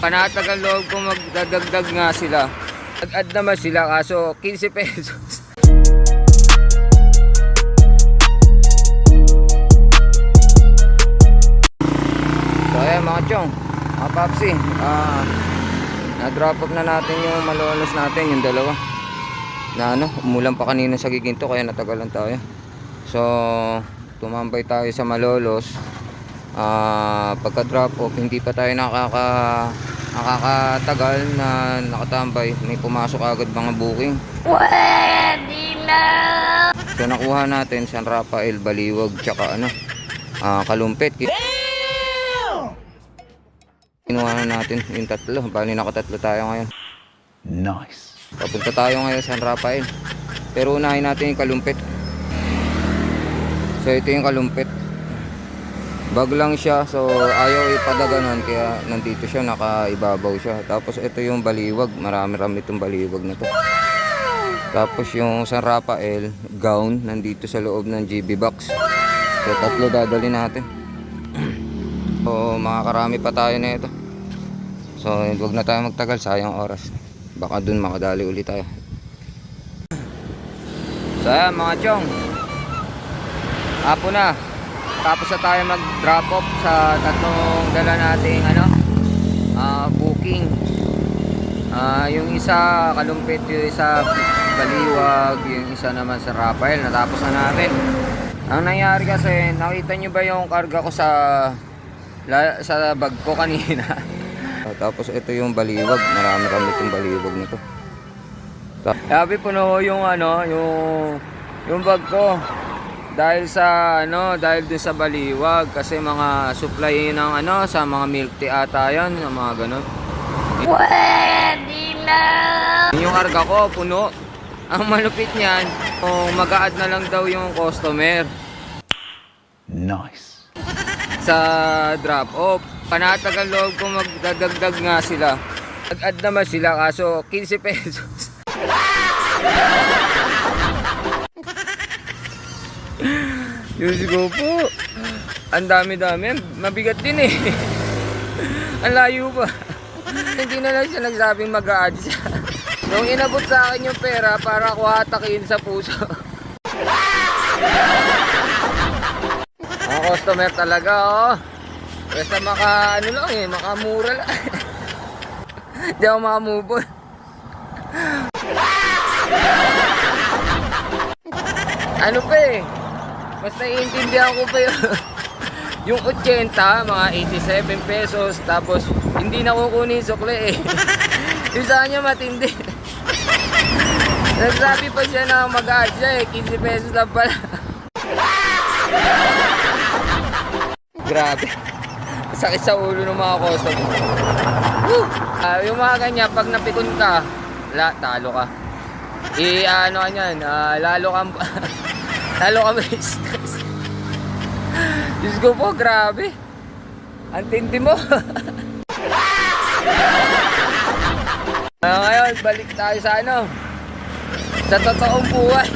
Panatagal loob ko magdadagdag nga sila. Nag-add naman sila kaso 15 pesos. So ayan mga chong, mga papsi, na-drop off na natin yung malolos natin, yung dalawa. Na umulan pa kanina sa Giginto kaya natagalan tayo. So tumambay tayo sa Malolos. Pagka drop off hindi pa tayo nakakatagal na nakatambay, may pumasok agad mga booking. Pwede na! So nakuha natin San Rafael, Baliwag, tsaka Kalumpit. Kinuha na natin yung tatlo, bali nakatatlo tayo ngayon. Nice. Papunta tayo ngayon San Rafael, pero unahin natin yung Kalumpit. So ito yung Kalumpit, bag lang siya, so ayaw ipadaganan kaya nandito siya, nakaibabaw siya. Tapos ito yung Baliwag, marami-rami itong Baliwag na to. Tapos yung San Rafael gown nandito sa loob ng GB box. So tatlo dadali natin. So makakarami pa tayo na ito. So huwag na tayo magtagal, sayang oras, baka dun makadali ulit tayo. So ayan mga chong, hapon na, tapos na tayo mag drop off sa tatlong dala nating booking. Yung isa Kalumpit, yung isa Baliwag, yung isa naman sa Rafael, natapos na natin. Ang nangyari kasi, nakita nyo ba yung karga ko sa bag ko kanina? Tapos ito yung Baliwag, marami-rami itong Baliwag nito. Sabi puno yung yung bag ko. Dahil dun sa Baliwag, kasi mga supply ng sa mga milk tea ata yan, mga ganun. Pwede na! Yung karga ko puno. Ang malupit niyan, mag-a-add na lang daw yung customer. Nice. Sa drop off, panatagal loob ko magdadagdag nga sila. Nag-add naman sila kaso 15 pesos. Diyos ko po, ang dami-dami, mabigat din eh. Ang layo pa. Hindi na lang siya nagsabing mag-a-add siya. Nung inabot sa akin yung pera para ko hatakin sa puso. Ang customer talaga, oh. Basta makamura lang. Hindi ako makamove on. Ano pa eh, mas naiintindihan ko pa yung 80, mga 87 pesos, tapos hindi na kukunin sukle eh. Yung sa kanya matindi. Nagsabi pa siya na mag-add siya eh, 15 pesos lang pala. Grabe, sakit sa ulo ng mga customer. Yung mga ganyan, pag napikon ka, talo ka. Lalo ka may stress. Diyos ko po, grabe. Ang tindi mo. Ngayon, balik tayo sa sa totoong buhay.